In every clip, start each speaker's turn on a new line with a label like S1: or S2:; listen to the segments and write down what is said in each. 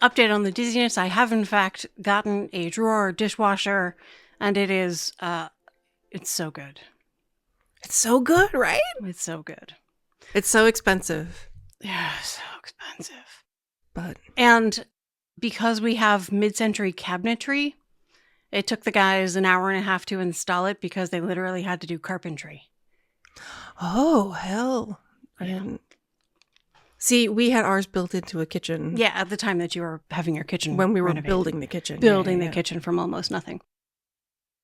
S1: update on the dizziness. I have, in fact, gotten a drawer dishwasher, and it is, it's so good.
S2: It's so good, right?
S1: It's so good.
S2: It's so expensive.
S1: Yeah, so expensive. And because we have mid-century cabinetry, it took the guys an hour and a half to install it because they literally had to do carpentry.
S2: Oh, hell. I didn't. See, we had ours built into a kitchen.
S1: Yeah, at the time that you were having your kitchen
S2: when we were
S1: renovated.
S2: building the kitchen.
S1: Building the kitchen from almost nothing.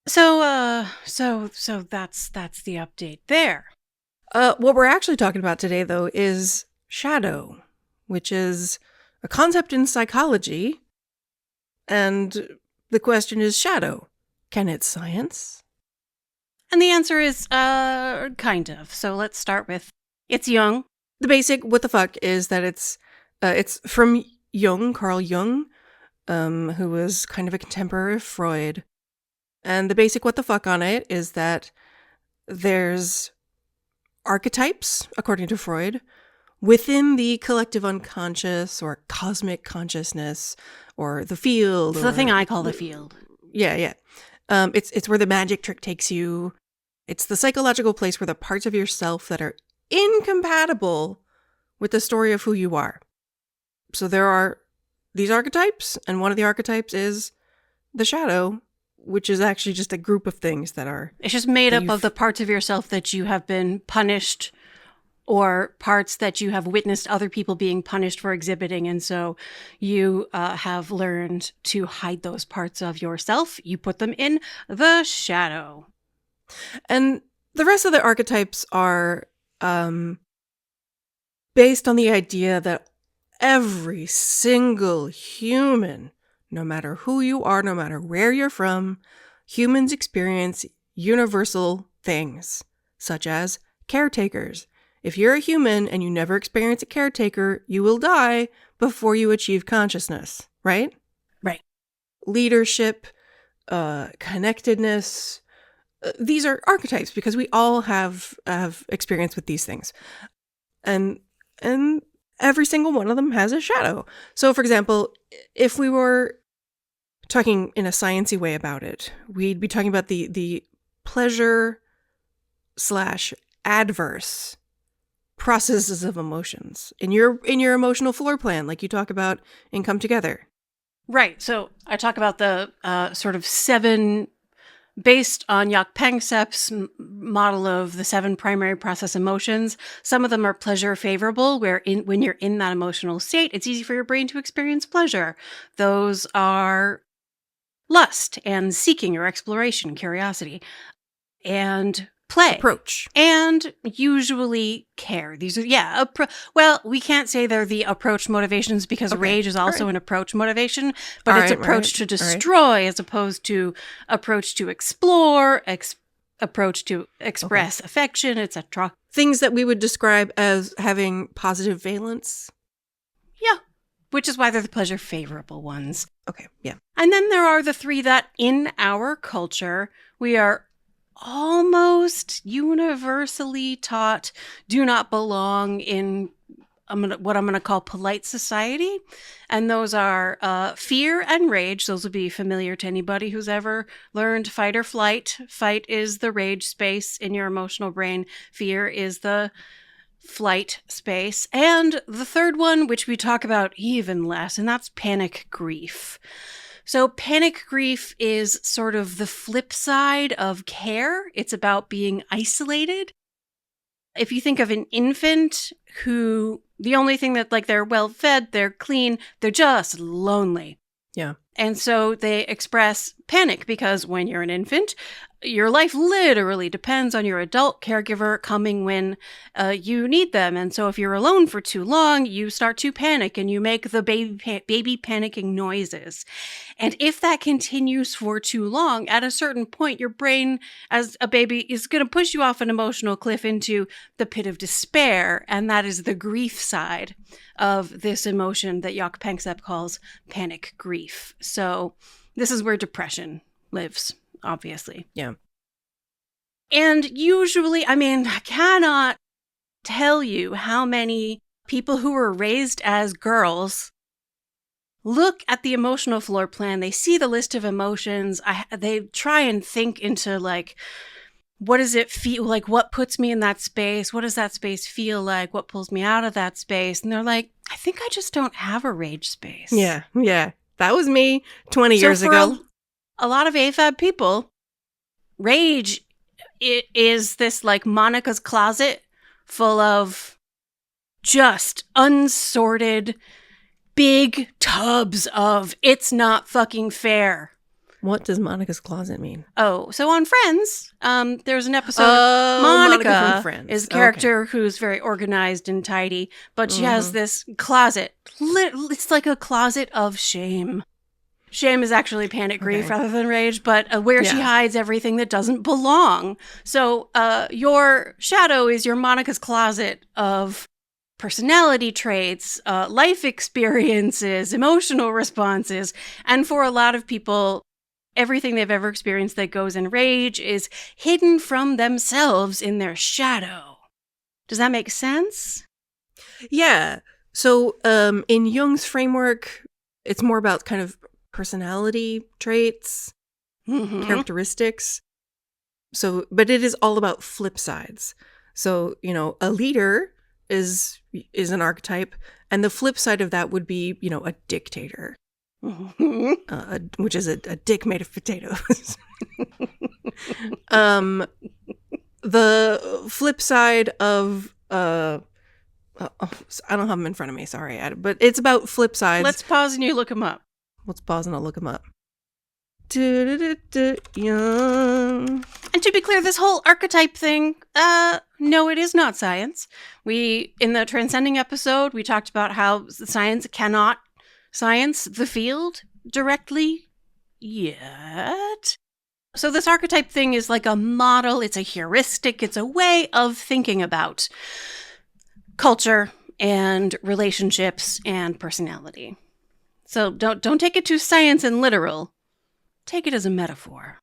S1: So that's the update there.
S2: What we're actually talking about today, though, is shadow, which is a concept in psychology. And the question is, shadow, can it science?
S1: And the answer is, kind of. So let's start with, it's Jung.
S2: The basic what the fuck is that it's from Jung, Carl Jung, who was kind of a contemporary of Freud. And the basic what the fuck on it is that there's archetypes, according to Freud, within the collective unconscious or cosmic consciousness or the field.
S1: It's the thing I call the field.
S2: Yeah. It's where the magic trick takes you. It's the psychological place where the parts of yourself that are incompatible with the story of who you are. So there are these archetypes, and one of the archetypes is the shadow, which is actually just a group of things that are...
S1: It's just made up of the parts of yourself that you have been punished or parts that you have witnessed other people being punished for exhibiting. And so you have learned to hide those parts of yourself. You put them in the shadow.
S2: And the rest of the archetypes are based on the idea that every single human, no matter who you are, no matter where you're from, humans experience universal things, such as caretakers. If you're a human and you never experience a caretaker, you will die before you achieve consciousness, right?
S1: Right.
S2: Leadership, connectedness, these are archetypes because we all have experience with these things. And every single one of them has a shadow. So, for example, if we were talking in a sciencey way about it, we'd be talking about the pleasure / adverse processes of emotions in your emotional floor plan, like you talk about in Come Together.
S1: Right. So I talk about the sort of 7, based on Jaak Panksepp's model of the 7 primary process emotions. Some of them are pleasure favorable, where when you're in that emotional state, it's easy for your brain to experience pleasure. Those are lust and seeking or exploration, curiosity, and play.
S2: Approach.
S1: And usually care. These are, well, we can't say they're the approach motivations because rage is also an approach motivation, but it's approach to destroy as opposed to approach to explore, approach to express affection, etc.
S2: Things that we would describe as having positive valence.
S1: Yeah, which is why they're the pleasure favorable ones.
S2: Okay, yeah.
S1: And then there are the 3 that in our culture we are almost universally taught do not belong in what I'm going to call polite society. And those are fear and rage. Those will be familiar to anybody who's ever learned fight or flight. Fight is the rage space in your emotional brain. Fear is the flight space. And the third one, which we talk about even less, and that's panic grief. So panic grief is sort of the flip side of care. It's about being isolated. If you think of an infant who the only thing that, like, they're well fed, they're clean, they're just lonely.
S2: Yeah.
S1: And so they express panic because when you're an infant, your life literally depends on your adult caregiver coming when you need them. And so if you're alone for too long, you start to panic and you make the baby panicking noises. And if that continues for too long, at a certain point, your brain as a baby is going to push you off an emotional cliff into the pit of despair. And that is the grief side of this emotion that Jaak Panksepp calls panic grief. So this is where depression lives, obviously.
S2: Yeah.
S1: And usually, I cannot tell you how many people who were raised as girls look at the emotional floor plan, they see the list of emotions, they try and think into like, what does it feel like? What puts me in that space? What does that space feel like? What pulls me out of that space? And they're like, I think I just don't have a rage space.
S2: Yeah. That was me 20 years ago.
S1: A lot of AFAB people, rage is this like Monica's closet full of just unsorted big tubs of it's not fucking fair.
S2: What does Monica's closet mean?
S1: Oh, so on Friends, there's an episode.
S2: Monica from Friends
S1: is a character who's very organized and tidy, but she has this closet. It's like a closet of shame. Shame is actually panic grief rather than rage, but where she hides everything that doesn't belong. So your shadow is your Monica's closet of personality traits, life experiences, emotional responses. And for a lot of people, everything they've ever experienced that goes in rage is hidden from themselves in their shadow. Does that make sense?
S2: Yeah. So in Jung's framework, it's more about kind of personality traits, characteristics. So, but it is all about flip sides. So, you know, a leader is an archetype, and the flip side of that would be, you know, a dictator. Which is a dick made of potatoes. The flip side of I don't have them in front of me, sorry, but it's about flip sides.
S1: Let's pause and you look them up.
S2: Let's pause and I'll look them up. Jung.
S1: And to be clear, this whole archetype thing, no, it is not science. In the Transcending episode, we talked about how science cannot science the field directly yet. So this archetype thing is like a model, it's a heuristic, it's a way of thinking about culture and relationships and personality. So don't take it too science and literal. Take it as a metaphor.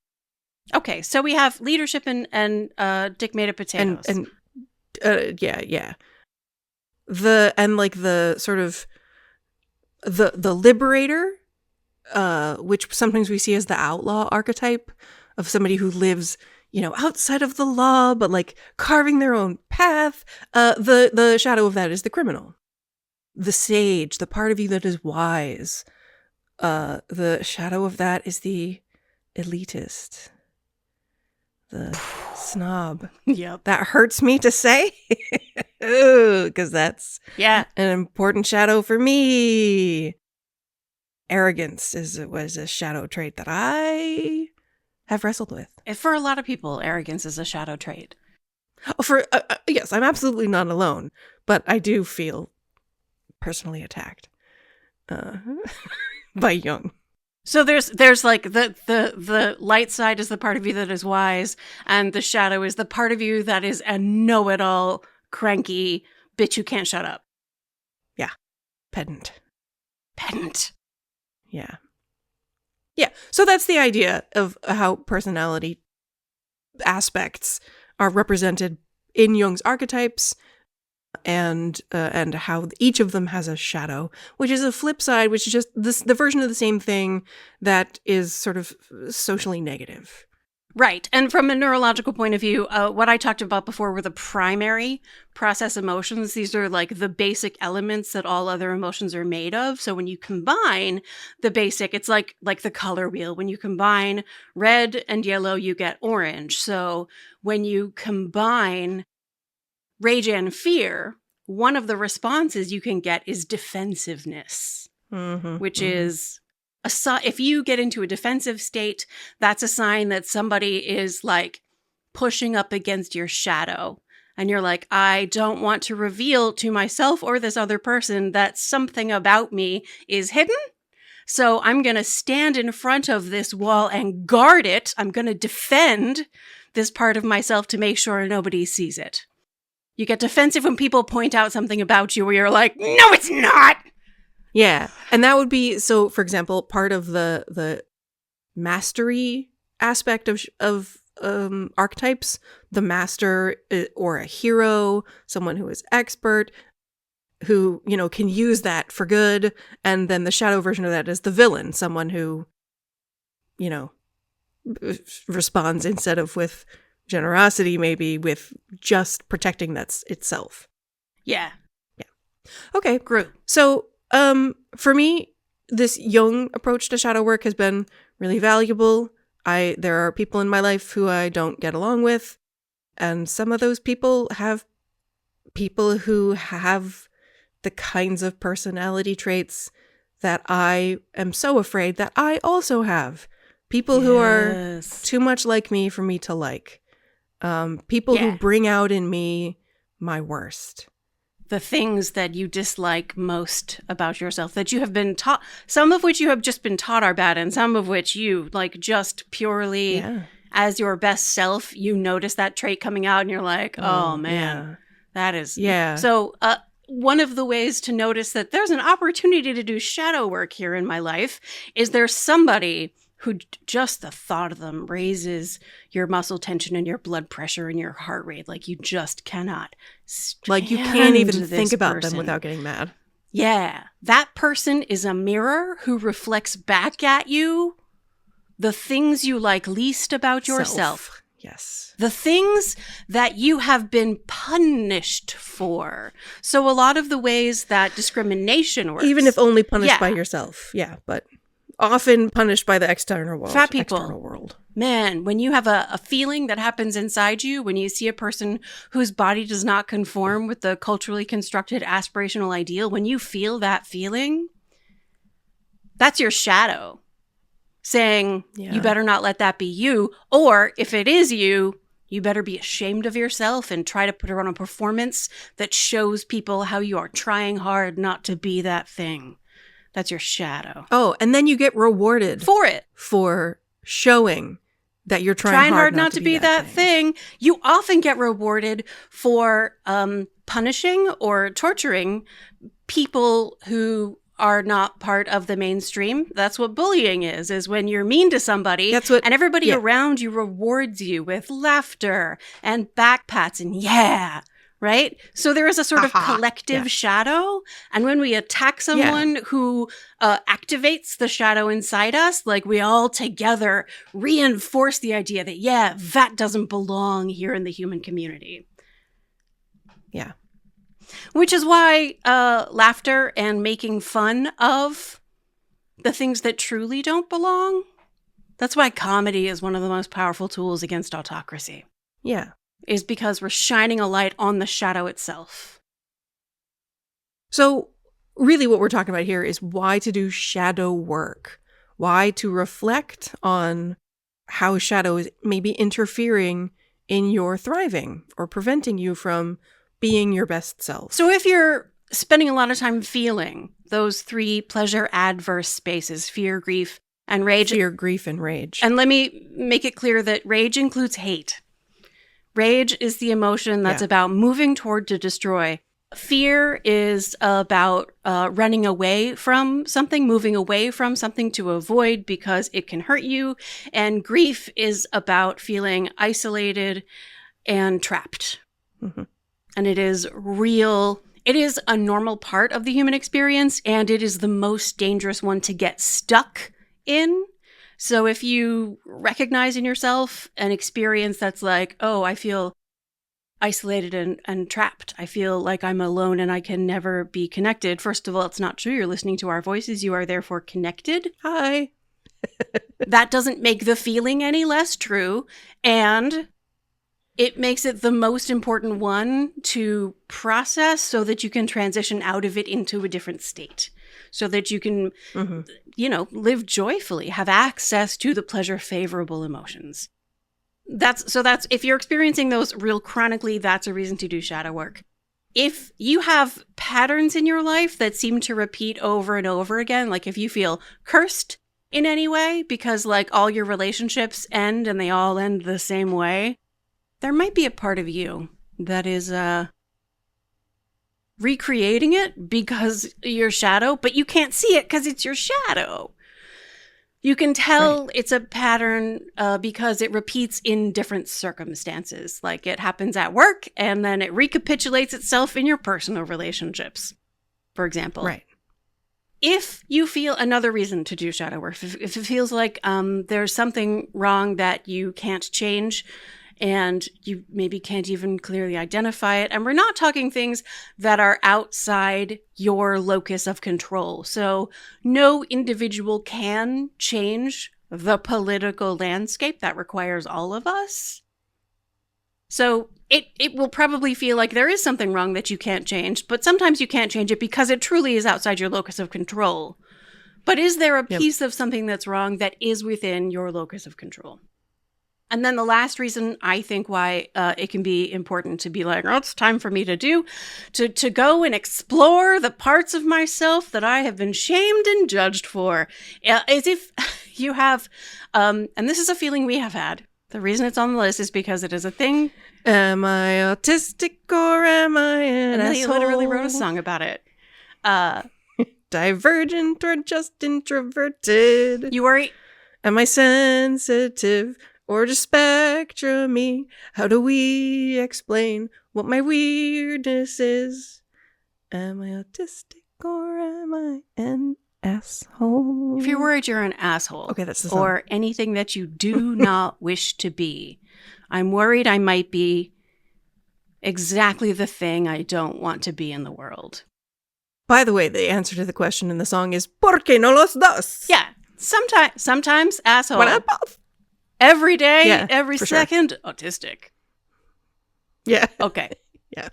S1: Okay, so we have leadership and dick made of potatoes.
S2: And the sort of the liberator, which sometimes we see as the outlaw archetype of somebody who lives, you know, outside of the law, but like carving their own path. The shadow of that is the criminal. The sage, the part of you that is wise. The shadow of that is the elitist. The snob.
S1: Yep.
S2: That hurts me to say. Because that's an important shadow for me. Arrogance was a shadow trait that I have wrestled with.
S1: For a lot of people, arrogance is a shadow trait.
S2: Yes, I'm absolutely not alone, but I do feel personally attacked by Jung.
S1: So there's like the light side is the part of you that is wise, and the shadow is the part of you that is a know-it-all, cranky bitch who can't shut up.
S2: Yeah. Pedant. Yeah. Yeah. So that's the idea of how personality aspects are represented in Jung's archetypes, and how each of them has a shadow, which is a flip side, which is just the version of the same thing that is sort of socially negative.
S1: Right. And from a neurological point of view, what I talked about before were the primary process emotions. These are like the basic elements that all other emotions are made of. So when you combine the basic, it's like the color wheel. When you combine red and yellow, you get orange. So when you combine rage and fear, one of the responses you can get is defensiveness, which is if you get into a defensive state, that's a sign that somebody is like pushing up against your shadow. And you're like, I don't want to reveal to myself or this other person that something about me is hidden. So I'm going to stand in front of this wall and guard it. I'm going to defend this part of myself to make sure nobody sees it. You get defensive when people point out something about you where you're like, no, it's not.
S2: Yeah. And that would be, so for example, part of the mastery aspect of archetypes, the master or a hero, someone who is expert. who, can use that for good. And then the shadow version of that is the villain, someone who, responds instead of with generosity, maybe with just protecting that's itself.
S1: Yeah.
S2: Okay.
S1: Group.
S2: So, for me, this Jung approach to shadow work has been really valuable. There are people in my life who I don't get along with, and some of those people have people who have the kinds of personality traits that I am so afraid that I also have. People who are too much like me for me to like. People who bring out in me my worst.
S1: The things that you dislike most about yourself that you have been taught, some of which you have just been taught are bad, and some of which you just purely as your best self, you notice that trait coming out and you're like, oh man, that is. Yeah. So one of the ways to notice that there's an opportunity to do shadow work here in my life is there's somebody who just the thought of them raises your muscle tension and your blood pressure and your heart rate. Like you just cannot stand
S2: you can't even
S1: this
S2: think about
S1: person.
S2: them without getting mad.
S1: Yeah. That person is a mirror who reflects back at you the things you like least about yourself.
S2: Yes.
S1: The things that you have been punished for. So a lot of the ways that discrimination works.
S2: Even if only punished by yourself. Yeah, but often punished by the external world.
S1: Fat people.
S2: External world.
S1: Man, when you have a feeling that happens inside you, when you see a person whose body does not conform with the culturally constructed aspirational ideal, when you feel that feeling, that's your shadow saying, you better not let that be you. Or if it is you, you better be ashamed of yourself and try to put on a performance that shows people how you are trying hard not to be that thing. That's your shadow.
S2: Oh, and then you get rewarded
S1: for it.
S2: For showing that you're trying hard not to be that thing.
S1: You often get rewarded for punishing or torturing people who are not part of the mainstream. That's what bullying is when you're mean to somebody and everybody around you rewards you with laughter and back pats and right? So there is a sort of collective shadow. And when we attack someone who activates the shadow inside us, like we all together reinforce the idea that, that doesn't belong here in the human community.
S2: Yeah.
S1: Which is why laughter and making fun of the things that truly don't belong, that's why comedy is one of the most powerful tools against autocracy.
S2: Yeah.
S1: Is because we're shining a light on the shadow itself.
S2: So really what we're talking about here is why to do shadow work. Why to reflect on how shadow is maybe interfering in your thriving or preventing you from being your best self.
S1: So if you're spending a lot of time feeling those three pleasure adverse spaces, fear, grief, and rage.
S2: Fear, grief, and rage.
S1: And let me make it clear that rage includes hate. Rage is the emotion that's about moving toward to destroy. Fear is about running away from something, moving away from something to avoid because it can hurt you. And grief is about feeling isolated and trapped. Mm-hmm. And it is real. It is a normal part of the human experience, and it is the most dangerous one to get stuck in. So if you recognize in yourself an experience that's like, oh, I feel isolated and trapped. I feel like I'm alone and I can never be connected. First of all, it's not true. You're listening to our voices. You are therefore connected.
S2: Hi.
S1: That doesn't make the feeling any less true. And it makes it the most important one to process so that you can transition out of it into a different state. So that you can, live joyfully, have access to the pleasure favorable emotions. That's if you're experiencing those real chronically, that's a reason to do shadow work. If you have patterns in your life that seem to repeat over and over again, like if you feel cursed in any way because like all your relationships end and they all end the same way, there might be a part of you that is recreating it because your shadow, but you can't see it because it's your shadow. You can tell it's a pattern because it repeats in different circumstances. Like it happens at work and then it recapitulates itself in your personal relationships. for example.
S2: Right.
S1: If you feel another reason to do shadow work, if it feels like there's something wrong that you can't change and you maybe can't even clearly identify it, and we're not talking things that are outside your locus of control. So no individual can change the political landscape. That requires all of us. So it will probably feel like there is something wrong that you can't change, but sometimes you can't change it because it truly is outside your locus of control. But is there a piece of something that's wrong that is within your locus of control? And then the last reason I think why it can be important to be like, oh, it's time for me to go and explore the parts of myself that I have been shamed and judged for, is if you have, and this is a feeling we have had. The reason it's on the list is because it is a thing.
S2: Am I autistic or am I an
S1: And he
S2: asshole?
S1: literally wrote a song about it.
S2: Divergent or just introverted?
S1: You worry.
S2: Am I sensitive or just spectrum-y? How do we explain what my weirdness is? Am I autistic or am I an asshole?
S1: If you're worried you're an asshole,
S2: Okay, that's the song.
S1: or anything that you do not wish to be, I'm worried I might be exactly the thing I don't want to be in the world.
S2: By the way, the answer to the question in the song is ¿Por qué no los dos?
S1: Yeah, sometimes asshole.
S2: Why not both?
S1: Every day,
S2: Yeah,
S1: every
S2: for sure.
S1: second, autistic.
S2: Yeah.
S1: Okay.
S2: Yeah.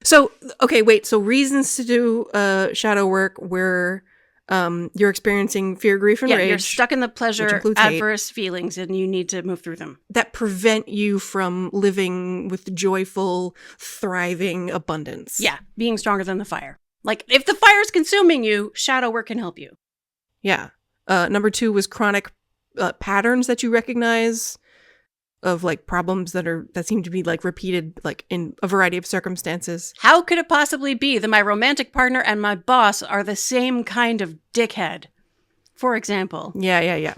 S2: So, okay, wait. So reasons to do shadow work where you're experiencing fear, grief, and
S1: Yeah,
S2: rage.
S1: you're stuck in the
S2: which
S1: pleasure,
S2: includes hate,
S1: adverse feelings, and you need to move through them.
S2: that prevent you from living with joyful, thriving abundance.
S1: Yeah, being stronger than the fire. Like, if the fire's consuming you, shadow work can help you.
S2: Yeah. Number 2 was chronic patterns that you recognize of like problems that seem to be like repeated like in a variety of circumstances.
S1: How could it possibly be that my romantic partner and my boss are the same kind of dickhead? For example.
S2: Yeah.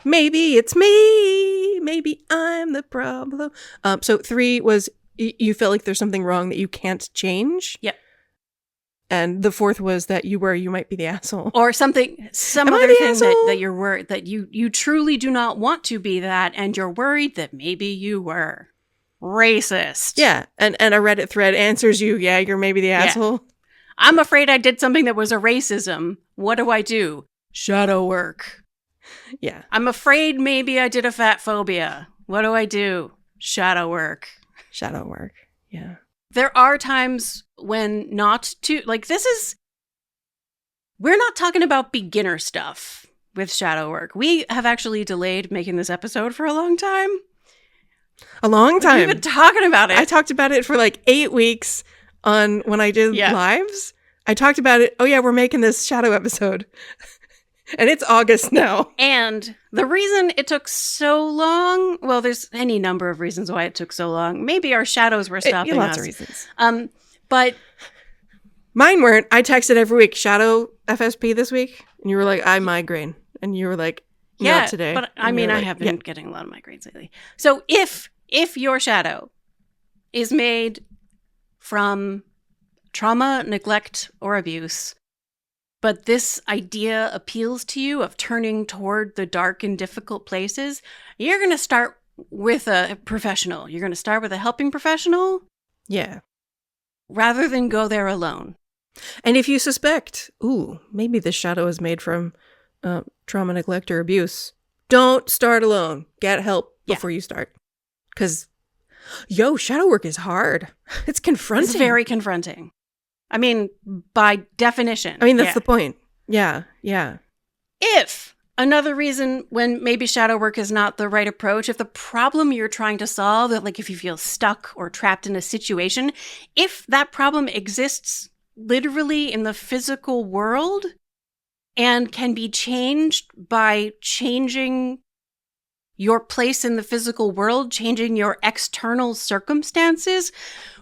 S2: Maybe it's me. Maybe I'm the problem. So 3 was you felt like there's something wrong that you can't change.
S1: Yep.
S2: And the 4th was that you might be the asshole.
S1: Or some
S2: Am I
S1: other
S2: the
S1: thing
S2: asshole?
S1: that you're worried that you truly do not want to be that, and you're worried that maybe you were racist.
S2: Yeah. And a Reddit thread answers you, yeah, you're maybe the asshole.
S1: I'm afraid I did something that was a racism. What do? Shadow work.
S2: Yeah.
S1: I'm afraid maybe I did a fat phobia. What do? Shadow work.
S2: Shadow work. Yeah.
S1: There are times when not to, like, we're not talking about beginner stuff with shadow work. We have actually delayed making this episode for a long time.
S2: A long time.
S1: We've been talking about it.
S2: I talked about it for like 8 weeks on when I did lives. I talked about it. Oh yeah, we're making this shadow episode. And it's August now.
S1: And the reason it took so long, well, there's any number of reasons why it took so long. Maybe our shadows were stopping
S2: lots
S1: us.
S2: of reasons.
S1: But
S2: Mine weren't. I texted every week, shadow FSP this week. And you were like, I migraine. And you were like, not today.
S1: But I
S2: And
S1: mean,
S2: you were
S1: I
S2: like,
S1: have been getting a lot of migraines lately. So if your shadow is made from trauma, neglect, or abuse, but this idea appeals to you of turning toward the dark and difficult places, you're going to start with a professional. You're going to start with a helping professional.
S2: Yeah.
S1: Rather than go there alone.
S2: And if you suspect, maybe this shadow is made from trauma, neglect, or abuse, don't start alone. Get help before you start. Because, shadow work is hard. It's confronting.
S1: It's very confronting. I mean, by definition.
S2: I mean, that's the point. Yeah.
S1: If another reason when maybe shadow work is not the right approach, if the problem you're trying to solve, like if you feel stuck or trapped in a situation, if that problem exists literally in the physical world and can be changed by changing your place in the physical world, changing your external circumstances,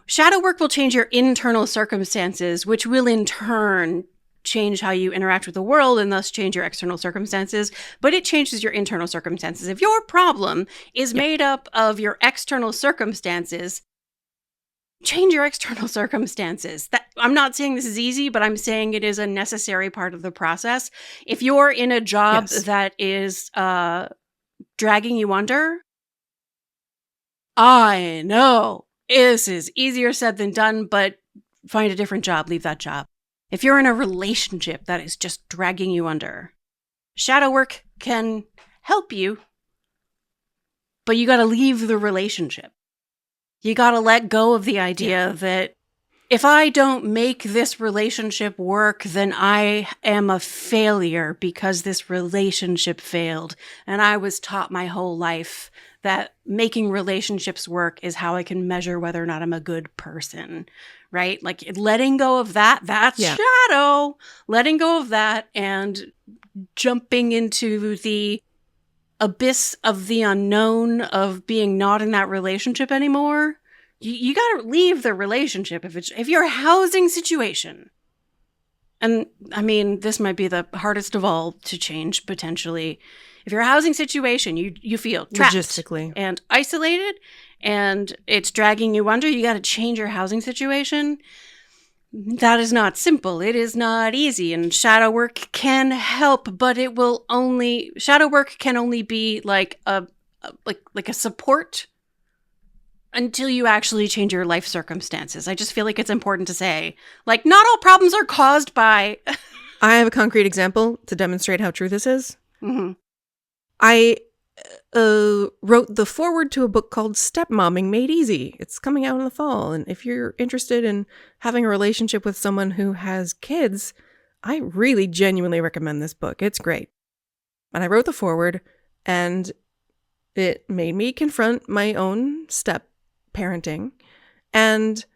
S1: shadow work will change your internal circumstances, which will in turn change how you interact with the world and thus change your external circumstances, but it changes your internal circumstances. If your problem is made up of your external circumstances, change your external circumstances. That I'm not saying this is easy, but I'm saying it is a necessary part of the process. If you're in a job
S2: Yes.
S1: that is dragging you under, I know this is easier said than done, but find a different job, leave that job. If you're in a relationship that is just dragging you under, shadow work can help you, but you got to leave the relationship. You got to let go of the idea that if I don't make this relationship work, then I am a failure because this relationship failed. And I was taught my whole life that making relationships work is how I can measure whether or not I'm a good person, right? Like letting go of that, that's shadow. Letting go of that and jumping into the abyss of the unknown of being not in that relationship anymore. You got to leave the relationship if your housing situation. And I mean, this might be the hardest of all to change potentially. If your housing situation, you feel trapped
S2: logistically
S1: and isolated and it's dragging you under, you got to change your housing situation. That is not simple. It is not easy. And shadow work can help, but shadow work can only be like a support until you actually change your life circumstances. I just feel like it's important to say, like, not all problems are caused by...
S2: I have a concrete example to demonstrate how true this is.
S1: Mm-hmm.
S2: I wrote the foreword to a book called Stepmomming Made Easy. It's coming out in the fall. And if you're interested in having a relationship with someone who has kids, I really genuinely recommend this book. It's great. And I wrote the foreword, and it made me confront my own step parenting. And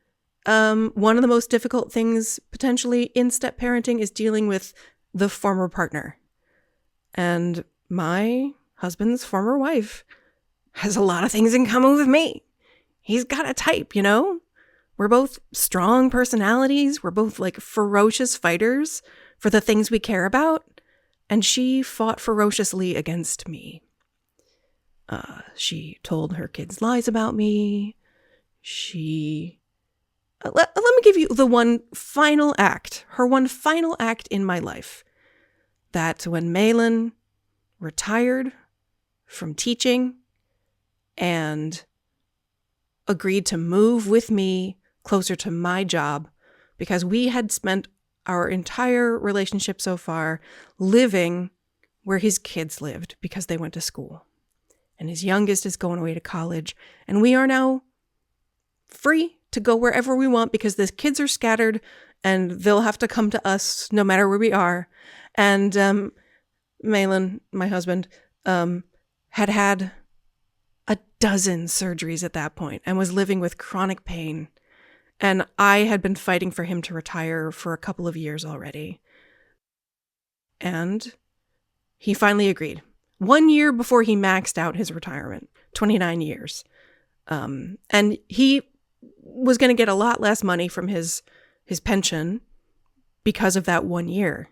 S2: one of the most difficult things potentially in step parenting is dealing with the former partner. And my husband's former wife has a lot of things in common with me. He's got a type, you know? We're both strong personalities. We're both like ferocious fighters for the things we care about. And she fought ferociously against me. She told her kids lies about me. She... Let me give you the one final act, her one final act in my life. That when Malin retired from teaching and agreed to move with me closer to my job, because we had spent our entire relationship so far living where his kids lived because they went to school. And his youngest is going away to college. And we are now free to go wherever we want because the kids are scattered and they'll have to come to us no matter where we are. And Malin, my husband, had a dozen surgeries at that point and was living with chronic pain. And I had been fighting for him to retire for a couple of years already. And he finally agreed. 1 year before he maxed out his retirement, 29 years. And he was going to get a lot less money from his pension because of that 1 year.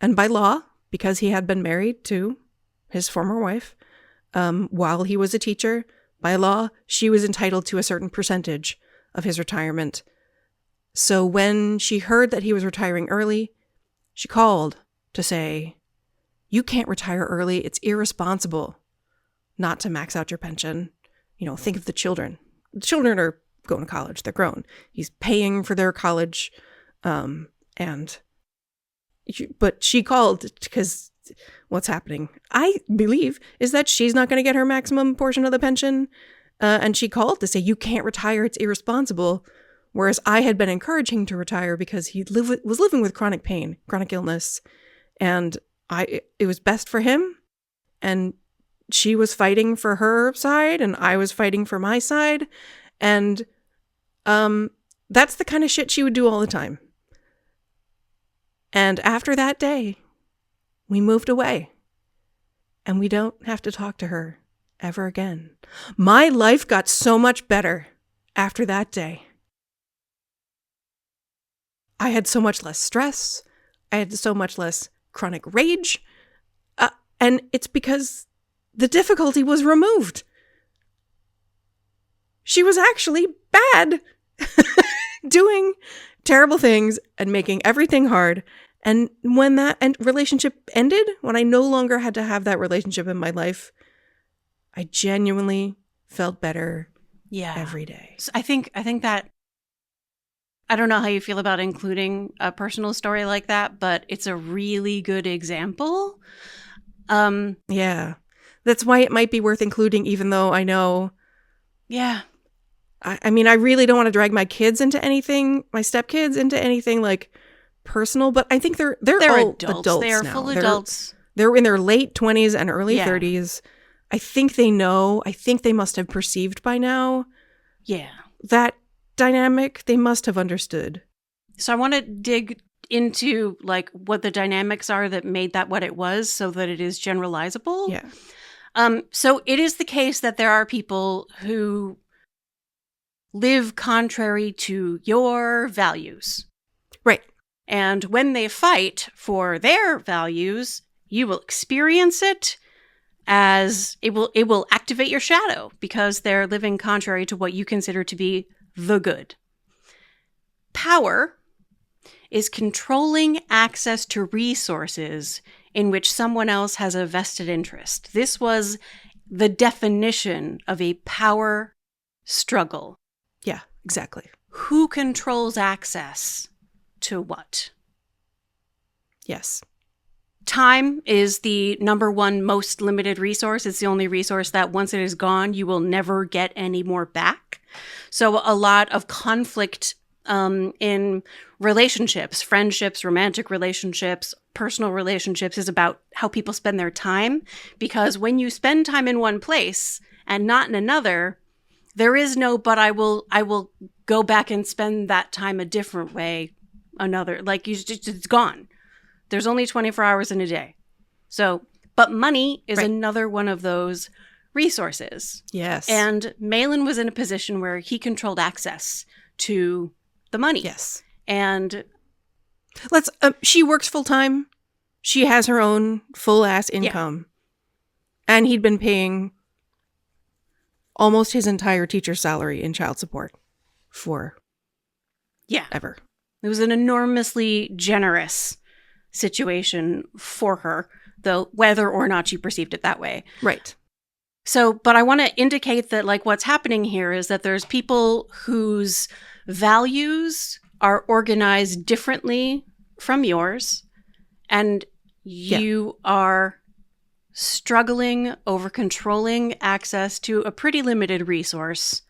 S2: And by law, because he had been married to his former wife, while he was a teacher, by law, she was entitled to a certain percentage of his retirement. So when she heard that he was retiring early, she called to say, "You can't retire early. It's irresponsible not to max out your pension. You know, think of the children. The children are going to college. They're grown. He's paying for their college. But she called because what's happening, I believe, is that she's not going to get her maximum portion of the pension. And she called to say, you can't retire. It's irresponsible. Whereas I had been encouraging him to retire because he was living with chronic pain, chronic illness. And it was best for him. And she was fighting for her side and I was fighting for my side. And that's the kind of shit she would do all the time. And after that day, we moved away. And we don't have to talk to her ever again. My life got so much better after that day. I had so much less stress. I had so much less chronic rage. And it's because the difficulty was removed. she was actually bad, doing terrible things and making everything hard. And when that relationship ended, when I no longer had to have that relationship in my life, I genuinely felt better every day.
S1: So I think that, I don't know how you feel about including a personal story like that, but it's a really good example.
S2: Yeah. That's why it might be worth including, even though I know.
S1: Yeah.
S2: I mean, I really don't want to drag my kids into anything, my stepkids into anything like personal, but I think they're all adults
S1: They are
S2: now.
S1: full adults.
S2: They're in their late 20s and early
S1: Yeah.
S2: 30s. I think they know. I think they must have perceived by now.
S1: Yeah.
S2: That dynamic, they must have understood.
S1: So I want to dig into like what the dynamics are that made that what it was so that it is generalizable.
S2: Yeah.
S1: So it is the case that there are people who live contrary to your values.
S2: Right.
S1: And when they fight for their values, you will experience it as it will activate your shadow because they're living contrary to what you consider to be the good. Power is controlling access to resources in which someone else has a vested interest. This was the definition of a power struggle.
S2: Yeah, exactly.
S1: Who controls access to what?
S2: Yes.
S1: Time is the number one most limited resource. It's the only resource that once it is gone, you will never get any more back. So a lot of conflict in relationships, friendships, romantic relationships, personal relationships is about how people spend their time. Because when you spend time in one place and not in another, there is no, but I will go back and spend that time a different way. Another, like it's gone. There's only 24 hours in a day. So, but money is another one of those resources.
S2: Yes.
S1: And Malin was in a position where he controlled access to the money.
S2: Yes.
S1: And
S2: she works full time. She has her own full ass income. Yeah. And he'd been paying almost his entire teacher's salary in child support for ever.
S1: It was an enormously generous situation for her, though whether or not she perceived it that way.
S2: Right.
S1: So, but I want to indicate that like what's happening here is that there's people whose values are organized differently from yours, and you are struggling over controlling access to a pretty limited resource.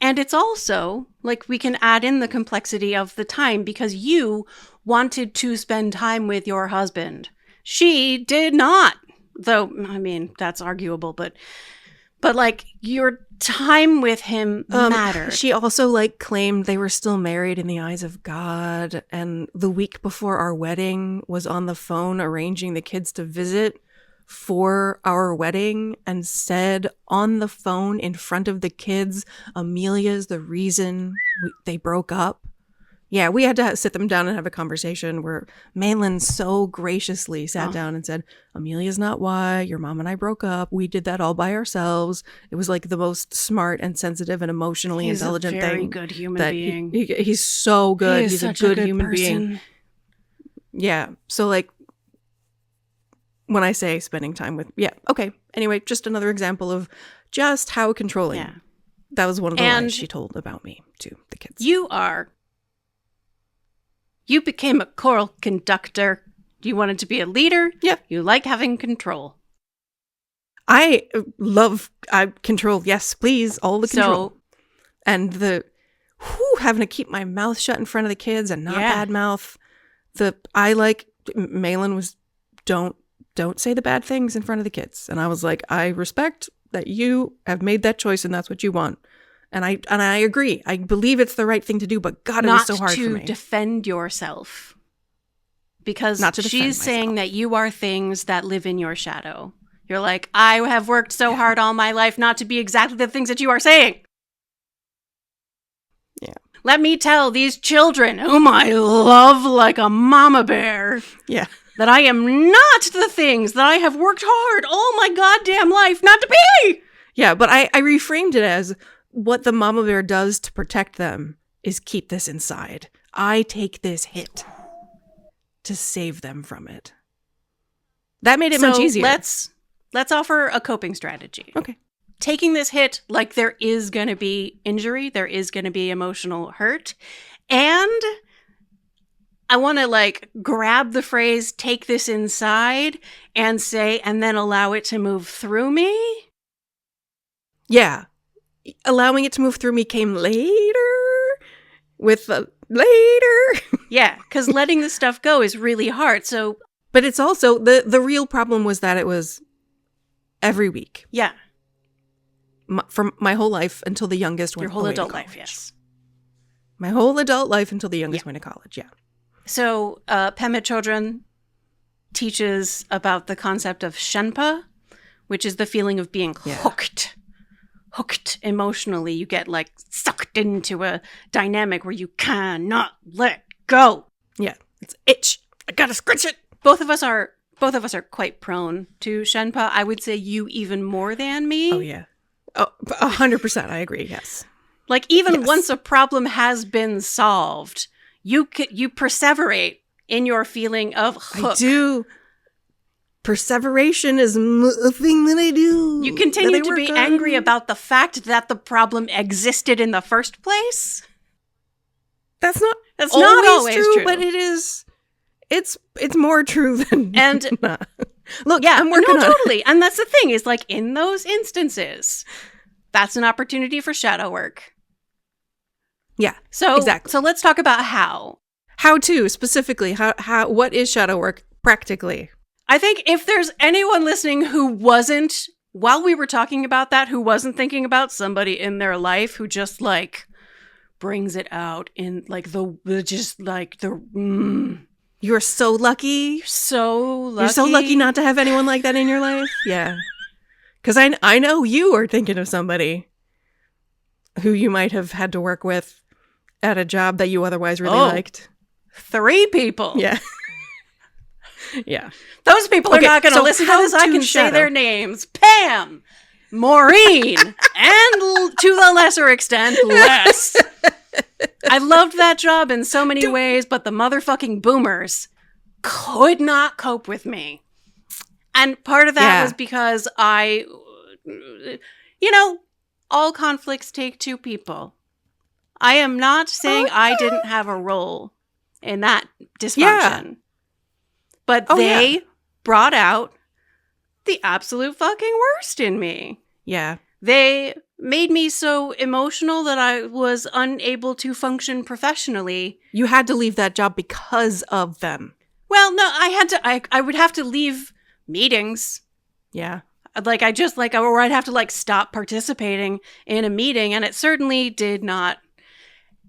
S1: And it's also, like, we can add in the complexity of the time because you wanted to spend time with your husband. She did not. Though, I mean, that's arguable, but like, your time with him mattered.
S2: She also, like, claimed they were still married in the eyes of God, and the week before our wedding was on the phone arranging the kids to visit for our wedding and said on the phone in front of the kids, Amelia's the reason they broke up. Yeah, we had to sit them down and have a conversation where Malin so graciously sat down and said, Amelia's not why your mom and I broke up. We did that all by ourselves. It was like the most smart and sensitive and emotionally intelligent thing.
S1: He's a very good human being.
S2: He's so good. He's
S1: such
S2: a good
S1: person.
S2: human being. Yeah. So like, when I say spending time with, okay. Anyway, just another example of just how controlling.
S1: Yeah.
S2: That was one of the lies she told about me to the kids.
S1: You became a choral conductor. You wanted to be a leader.
S2: Yeah.
S1: You like having control.
S2: I love control. Yes, please. All the control. And having to keep my mouth shut in front of the kids and not bad mouth. Malin was, don't say the bad things in front of the kids. And I was like, I respect that you have made that choice and that's what you want. And I agree. I believe it's the right thing to do, but God, it was so hard for me.
S1: Not to defend yourself. Because
S2: not to
S1: she's saying that you are things that live in your shadow. You're like, I have worked so hard all my life not to be exactly the things that you are saying.
S2: Yeah.
S1: Let me tell these children whom I love like a mama bear.
S2: Yeah.
S1: That I am not the things that I have worked hard all my goddamn life not to be.
S2: Yeah, but I reframed it as what the mama bear does to protect them is keep this inside. I take this hit to save them from it. That made it much easier.
S1: Let's offer a coping strategy.
S2: Okay.
S1: Taking this hit, like there is going to be injury, there is going to be emotional hurt, and I want to like grab the phrase "take this inside" and say, and then allow it to move through me.
S2: Yeah. Allowing it to move through me came later with later.
S1: Yeah, because letting this stuff go is really hard. So,
S2: but it's also the real problem was that it was every week.
S1: Yeah.
S2: From my whole life until the youngest went
S1: Your whole
S2: away
S1: adult
S2: to
S1: life,
S2: college.
S1: yes.
S2: My whole adult life until the youngest went to college, yeah.
S1: So, Pema Chodron teaches about the concept of shenpa, which is the feeling of being hooked emotionally. You get like sucked into a dynamic where you cannot let go.
S2: Yeah, it's itch. I gotta scratch it.
S1: Both of us are quite prone to shenpa. I would say you even more than me.
S2: Oh yeah. Oh, 100%. I agree. Yes.
S1: Like even once a problem has been solved, you perseverate in your feeling of hook.
S2: I do. Perseveration is a thing that I do.
S1: You continue to be angry about the fact that the problem existed in the first place.
S2: That's not
S1: always true,
S2: but it is. It's more true than not. Look,
S1: yeah,
S2: I'm working on
S1: totally. And that's the thing is like in those instances, that's an opportunity for shadow work.
S2: Yeah.
S1: So
S2: exactly.
S1: So let's talk about how.
S2: How to specifically how what is shadow work practically?
S1: I think if there's anyone listening who wasn't, while we were talking about that, who wasn't thinking about somebody in their life who just like brings it out in like
S2: You're so lucky.
S1: You're so lucky.
S2: You're so lucky not to have anyone like that in your life. Yeah. Because I know you are thinking of somebody who you might have had to work with at a job that you otherwise really liked.
S1: 3 people.
S2: Yeah. Yeah.
S1: Those people are not going to listen to this. I can say their names. Pam, Maureen, and to the lesser extent, Les. I loved that job in so many ways, but the motherfucking boomers could not cope with me. And part of that was because all conflicts take 2 people. I am not saying I didn't have a role in that dysfunction. Yeah. But they brought out the absolute fucking worst in me.
S2: Yeah.
S1: They made me so emotional that I was unable to function professionally.
S2: You had to leave that job because of them.
S1: Well, no, I would have to leave meetings.
S2: Yeah.
S1: Like or I'd have to like stop participating in a meeting, and it certainly did not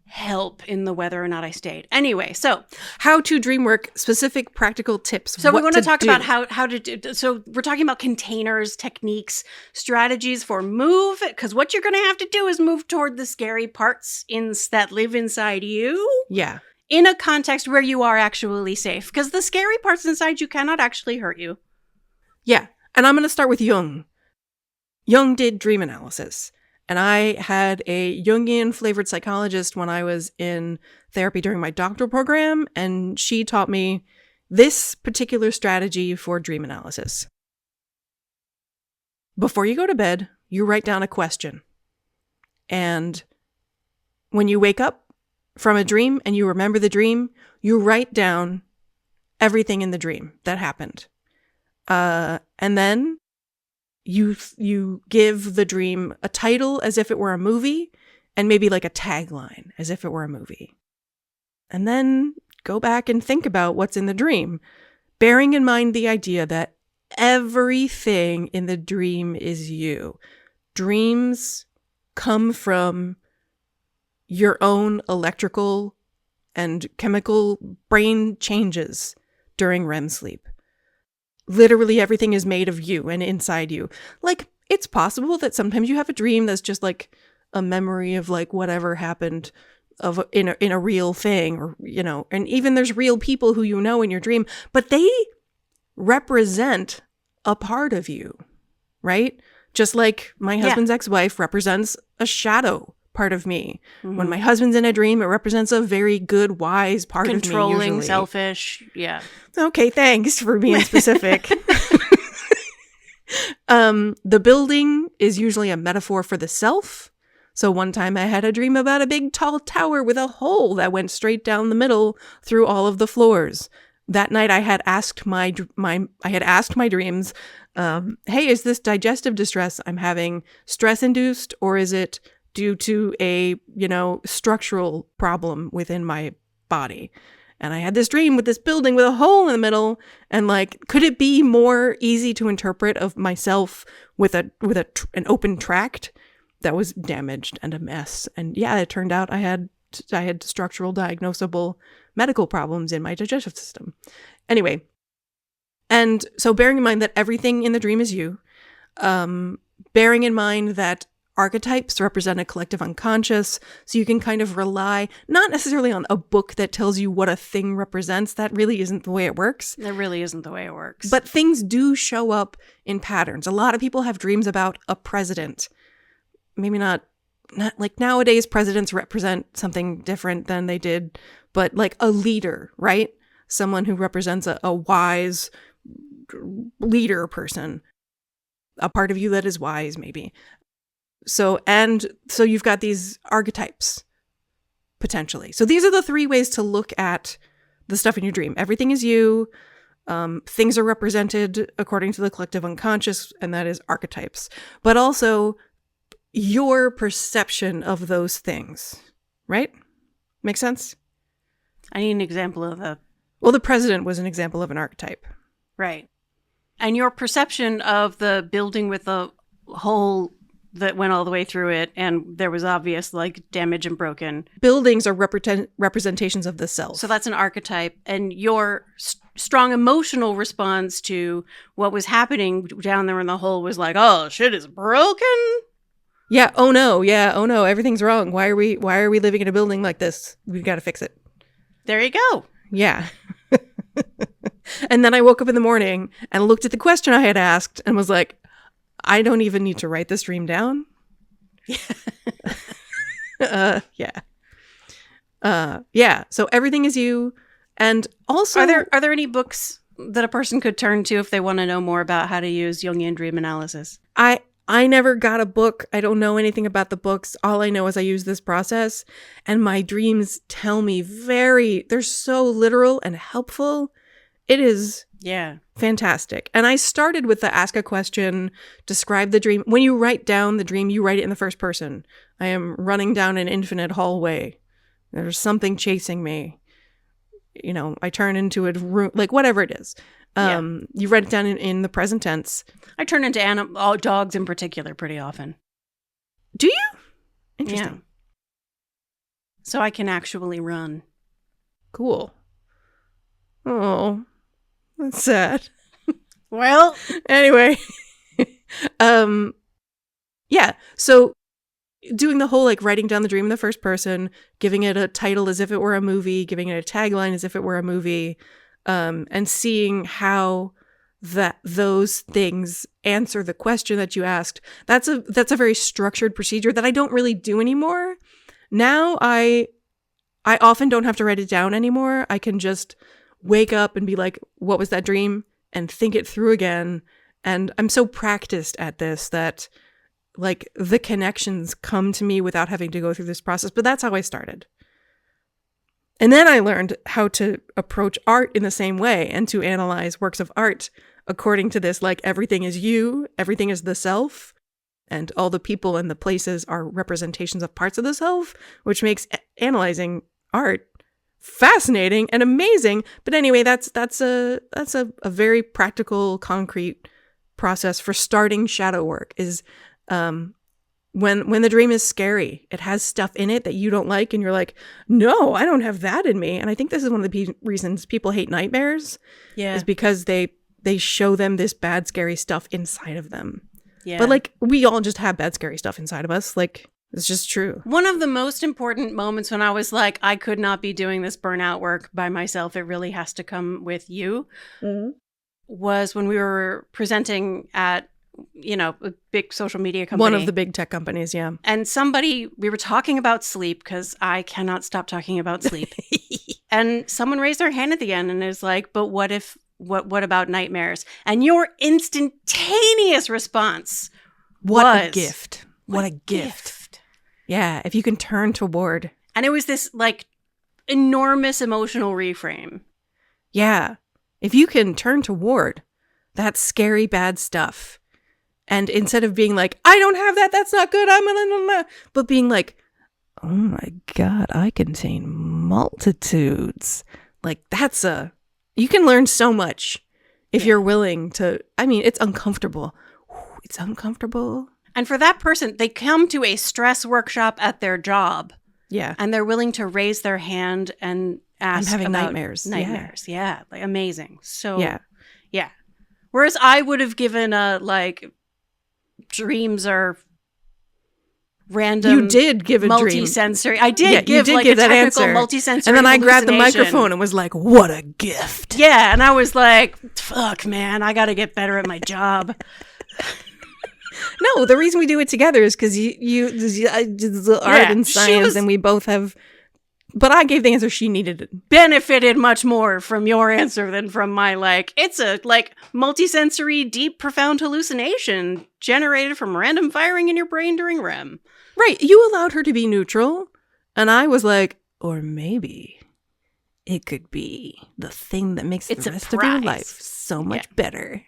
S1: help in the whether or not I stayed. Anyway, so
S2: how to dream work, specific practical tips.
S1: So we want to talk about how to do. So we're talking about containers, techniques, strategies for move, because what you're going to have to do is move toward the scary parts that live inside you.
S2: Yeah.
S1: In a context where you are actually safe, because the scary parts inside you cannot actually hurt you.
S2: Yeah. And I'm going to start with Jung. Jung did dream analysis. And I had a Jungian flavored psychologist when I was in therapy during my doctoral program, and she taught me this particular strategy for dream analysis. Before you go to bed, you write down a question. And when you wake up from a dream and you remember the dream, you write down everything in the dream that happened. And then you give the dream a title as if it were a movie, and maybe like a tagline as if it were a movie. And then go back and think about what's in the dream, bearing in mind the idea that everything in the dream is you. Dreams come from your own electrical and chemical brain changes during REM sleep. Literally everything is made of you and inside you. Like, it's possible that sometimes you have a dream that's just like a memory of like whatever happened in a real thing, or, and even there's real people who you know in your dream, but they represent a part of you, right? Just like my husband's ex-wife represents a shadow part of me.
S1: Mm-hmm.
S2: When my husband's in a dream, it represents a very good, wise part of me.
S1: Controlling, selfish. Yeah.
S2: Okay, thanks for being specific. The building is usually a metaphor for the self. So one time I had a dream about a big tall tower with a hole that went straight down the middle through all of the floors. That night I had asked my dreams, hey, is this digestive distress I'm having stress induced, or is it due to a, structural problem within my body? And I had this dream with this building with a hole in the middle, and like, could it be more easy to interpret of myself with an open tract that was damaged and a mess? And yeah, it turned out I had structural diagnosable medical problems in my digestive system. Anyway, and so bearing in mind that everything in the dream is you, bearing in mind that archetypes represent a collective unconscious, so you can kind of rely not necessarily on a book that tells you what a thing represents. That really isn't the way it works.
S1: That really isn't the way it works.
S2: But things do show up in patterns. A lot of people have dreams about a president. Maybe not like nowadays presidents represent something different than they did, but like a leader, right? Someone who represents a wise leader person, a part of you that is wise, maybe. So you've got these archetypes, potentially. So these are the three ways to look at the stuff in your dream. Everything is you. Things are represented according to the collective unconscious, and that is archetypes. But also your perception of those things, right? Make sense?
S1: I need an example of that.
S2: Well, the president was an example of an archetype.
S1: Right. And your perception of the building with the hole that went all the way through it, and there was obvious like damage and broken.
S2: Buildings are representations of the self.
S1: So that's an archetype. And your strong emotional response to what was happening down there in the hole was like, oh, shit is broken.
S2: Yeah. Oh no. Yeah. Oh no. Everything's wrong. Why are we living in a building like this? We've got to fix it.
S1: There you go.
S2: Yeah. And then I woke up in the morning and looked at the question I had asked and was like, I don't even need to write this dream down. Yeah. Yeah. So everything is you. And also,
S1: are there any books that a person could turn to if they want to know more about how to use Jungian dream analysis?
S2: I never got a book. I don't know anything about the books. All I know is I use this process, and my dreams tell me they're so literal and helpful. It is fantastic. And I started with the ask a question, describe the dream. When you write down the dream, you write it in the first person. I am running down an infinite hallway. There's something chasing me. I turn into a room, like whatever it is. You write it down in the present tense.
S1: I turn into dogs in particular pretty often.
S2: Do you? Interesting.
S1: Yeah. So I can actually run.
S2: Cool. Oh, that's sad.
S1: Well,
S2: anyway. Yeah. So doing the whole like writing down the dream in the first person, giving it a title as if it were a movie, giving it a tagline as if it were a movie, and seeing how those things answer the question that you asked. That's a very structured procedure that I don't really do anymore. Now I often don't have to write it down anymore. I can just wake up and be like, what was that dream? And think it through again. And I'm so practiced at this that like the connections come to me without having to go through this process. But that's how I started. And then I learned how to approach art in the same way and to analyze works of art according to this, like everything is you, everything is the self, and all the people and the places are representations of parts of the self, which makes analyzing art fascinating and amazing. But anyway, that's a very practical, concrete process for starting shadow work is when the dream is scary, it has stuff in it that you don't like, and you're like, no, I don't have that in me. And I think this is one of the reasons people hate nightmares. Yeah, is because they show them this bad, scary stuff inside of them. Yeah, but like we all just have bad, scary stuff inside of us. Like it's just true.
S1: One of the most important moments when I was like, I could not be doing this burnout work by myself. It really has to come with you. Mm-hmm. Was when we were presenting at a big social media company.
S2: One of the big tech companies, yeah.
S1: And we were talking about sleep because I cannot stop talking about sleep. And someone raised their hand at the end and is like, but what about nightmares? And your instantaneous response was,
S2: a gift. What a gift. Yeah, if you can turn toward.
S1: And it was this like enormous emotional reframe.
S2: Yeah. If you can turn toward that scary bad stuff, and instead of being like, I don't have that, that's not good, but being like, oh my God, I contain multitudes. Like you can learn so much if you're willing to. I mean, it's uncomfortable. It's uncomfortable.
S1: And for that person, they come to a stress workshop at their job.
S2: Yeah.
S1: And they're willing to raise their hand and ask
S2: I'm having
S1: about
S2: nightmares.
S1: Yeah. Like amazing. So
S2: yeah.
S1: Whereas I would have given dreams are random.
S2: You did give a dream.
S1: Multisensory. I did give
S2: you did
S1: like
S2: give
S1: a
S2: that
S1: technical
S2: answer.
S1: multisensory.
S2: And then I grabbed the
S1: hallucination.
S2: microphone and was like, what a gift.
S1: Yeah, and I was like, fuck, man, I got to get better at my job.
S2: No, the reason we do it together is because I did the art and science, and we both have. But I gave the answer she needed.
S1: Benefited much more from your answer than from my it's a multisensory, deep, profound hallucination generated from random firing in your brain during REM.
S2: Right, you allowed her to be neutral, and I was like, or maybe it could be the thing that makes the rest of your life so much better.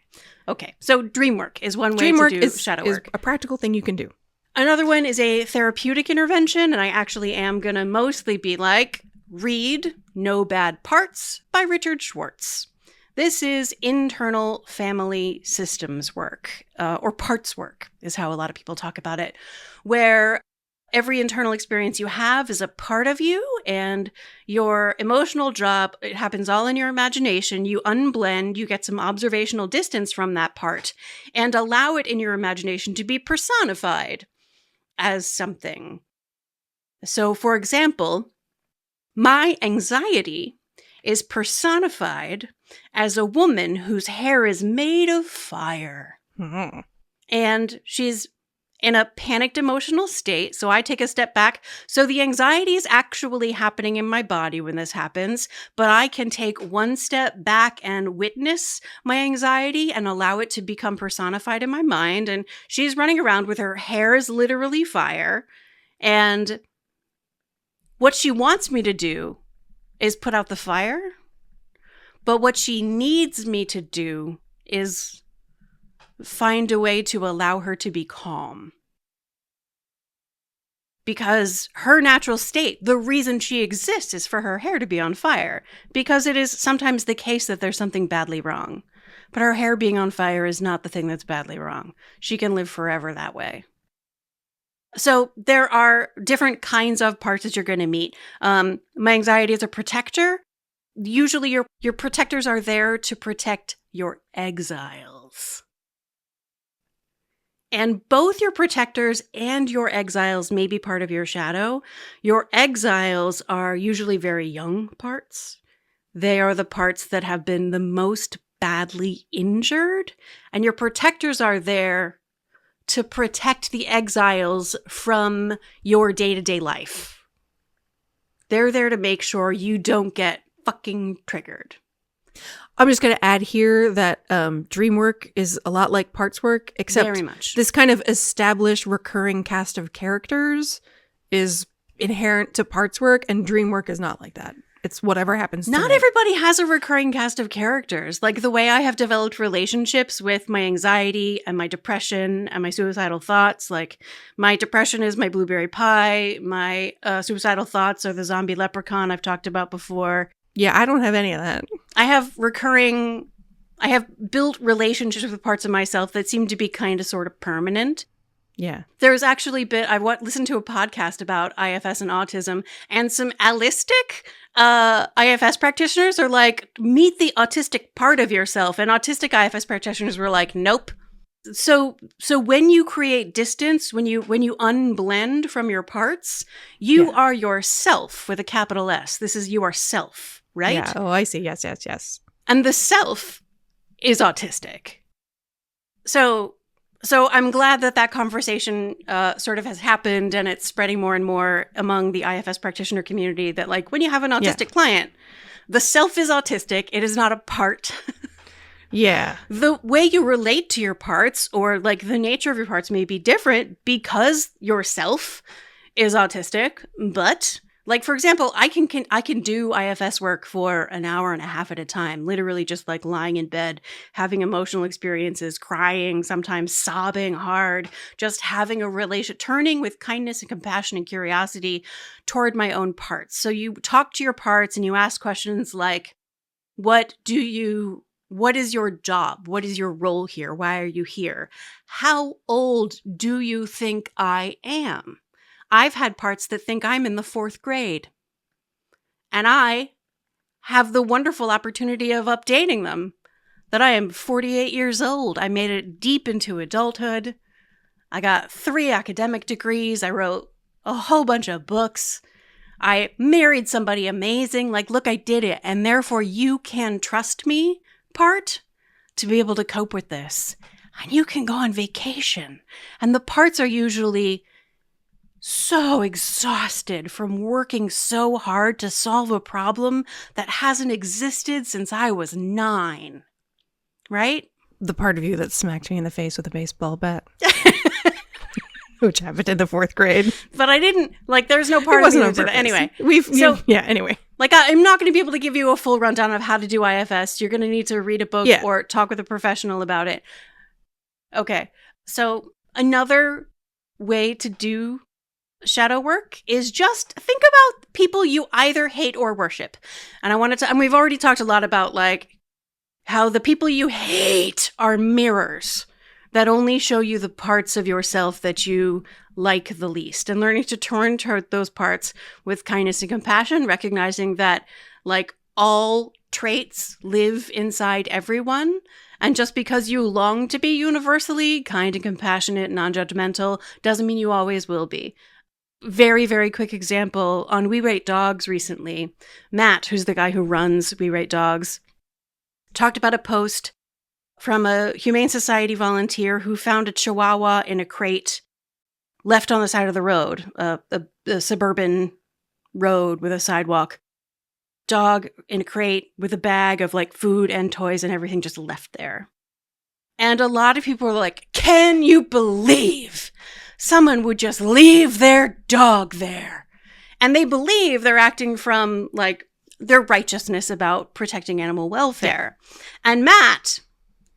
S1: Okay, so dream work is one way to do shadow work.
S2: Is a practical thing you can do.
S1: Another one is a therapeutic intervention, and I actually am going to mostly be read No Bad Parts by Richard Schwartz. This is internal family systems work, or parts work is how a lot of people talk about it, where every internal experience you have is a part of you, and your emotional job, it happens all in your imagination. You unblend, you get some observational distance from that part, and allow it in your imagination to be personified as something. So, for example, my anxiety is personified as a woman whose hair is made of fire.
S2: Mm-hmm.
S1: And she's in a panicked emotional state. So I take a step back. So the anxiety is actually happening in my body when this happens, but I can take one step back and witness my anxiety and allow it to become personified in my mind. And she's running around with her hair is literally fire. And what she wants me to do is put out the fire. But what she needs me to do is find a way to allow her to be calm. Because her natural state, the reason she exists is for her hair to be on fire. Because it is sometimes the case that there's something badly wrong. But her hair being on fire is not the thing that's badly wrong. She can live forever that way. So there are different kinds of parts that you're going to meet. My anxiety is a protector. Usually your protectors are there to protect your exiles. And both your protectors and your exiles may be part of your shadow. Your exiles are usually very young parts. They are the parts that have been the most badly injured. And your protectors are there to protect the exiles from your day-to-day life. They're there to make sure you don't get fucking triggered.
S2: I'm just going to add here that dream work is a lot like parts work, except
S1: very much.
S2: This kind of established recurring cast of characters is inherent to parts work, and dream work is not like that. It's whatever happens to
S1: Not
S2: me.
S1: everybody has a recurring cast of characters. Like the way I have developed relationships with my anxiety and my depression and my suicidal thoughts. Like my depression is my blueberry pie. My suicidal thoughts are the zombie leprechaun I've talked about before.
S2: Yeah, I don't have any of that.
S1: I have built relationships with parts of myself that seem to be kind of sort of permanent.
S2: Yeah.
S1: There's actually I listened to a podcast about IFS and autism, and some allistic IFS practitioners are like, meet the autistic part of yourself. And autistic IFS practitioners were like, nope. So when you create distance, when you unblend from your parts, you are yourself with a capital S. This is you are self, right?
S2: Yeah. Oh, I see. Yes.
S1: And the self is autistic. So So I'm glad that conversation sort of has happened, and it's spreading more and more among the IFS practitioner community that, like, when you have an autistic client, the self is autistic. It is not a part.
S2: Yeah.
S1: The way you relate to your parts, or like the nature of your parts, may be different because yourself is autistic. But, like, for example, I can do IFS work for an hour and a half at a time, literally just like lying in bed, having emotional experiences, crying, sometimes sobbing hard, just having a relation, turning with kindness and compassion and curiosity toward my own parts. So you talk to your parts and you ask questions like, what is your job? What is your role here? Why are you here? How old do you think I am? I've had parts that think I'm in the 4th grade. And I have the wonderful opportunity of updating them that I am 48 years old. I made it deep into adulthood. I got 3 academic degrees. I wrote a whole bunch of books. I married somebody amazing. Like, look, I did it. And therefore you can trust me, part, to be able to cope with this. And you can go on vacation. And the parts are usually so exhausted from working so hard to solve a problem that hasn't existed since I was 9. Right?
S2: The part of you that smacked me in the face with a baseball bat. Which happened in the 4th grade.
S1: But I didn't, like, there's no part of me that did that. Anyway.
S2: Anyway.
S1: Like, I'm not going to be able to give you a full rundown of how to do IFS. You're going to need to read a book or talk with a professional about it. Okay. So another way to do shadow work is just think about people you either hate or worship. And and we've already talked a lot about, like, how the people you hate are mirrors that only show you the parts of yourself that you like the least, and learning to turn toward those parts with kindness and compassion, recognizing that, like, all traits live inside everyone. And just because you long to be universally kind and compassionate, non-judgmental, doesn't mean you always will be. Very, very quick example, on WeRateDogs recently, Matt, who's the guy who runs WeRateDogs, talked about a post from a Humane Society volunteer who found a Chihuahua in a crate left on the side of the road, a suburban road with a sidewalk. Dog in a crate with a bag of, like, food and toys and everything just left there. And a lot of people were like, can you believe someone would just leave their dog there? And they believe they're acting from, like, their righteousness about protecting animal welfare. Yeah. And Matt,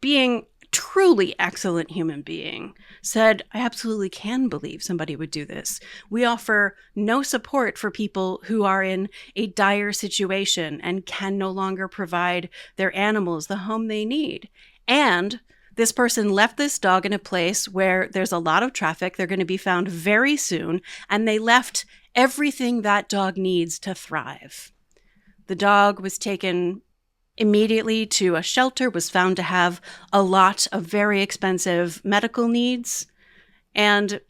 S1: being truly excellent human being, said, I absolutely can believe somebody would do this. We offer no support for people who are in a dire situation and can no longer provide their animals the home they need. And this person left this dog in a place where there's a lot of traffic. They're going to be found very soon. And they left everything that dog needs to thrive. The dog was taken immediately to a shelter, was found to have a lot of very expensive medical needs. And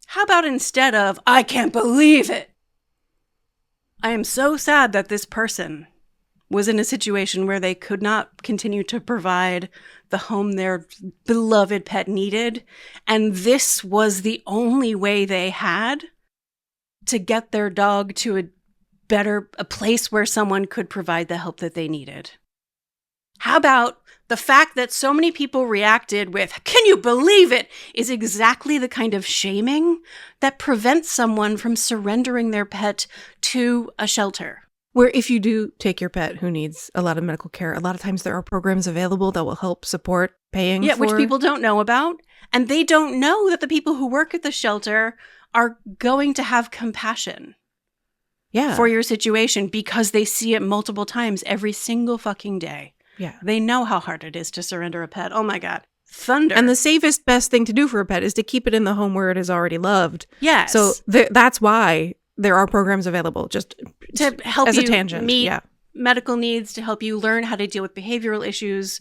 S1: how about, instead of, I can't believe it, I am so sad that this person was in a situation where they could not continue to provide the home their beloved pet needed, and this was the only way they had to get their dog to a place where someone could provide the help that they needed. How about the fact that so many people reacted with, can you believe it, is exactly the kind of shaming that prevents someone from surrendering their pet to a shelter.
S2: Where if you do take your pet who needs a lot of medical care, a lot of times there are programs available that will help support paying for...
S1: which people don't know about. And they don't know that the people who work at the shelter are going to have compassion for your situation, because they see it multiple times every single fucking day.
S2: Yeah.
S1: They know how hard it is to surrender a pet. Oh my God. Thunder.
S2: And the safest, best thing to do for a pet is to keep it in the home where it is already loved.
S1: Yes.
S2: So that's why there are programs available, just
S1: to help
S2: as
S1: you
S2: a tangent.
S1: Meet medical needs, to help you learn how to deal with behavioral issues.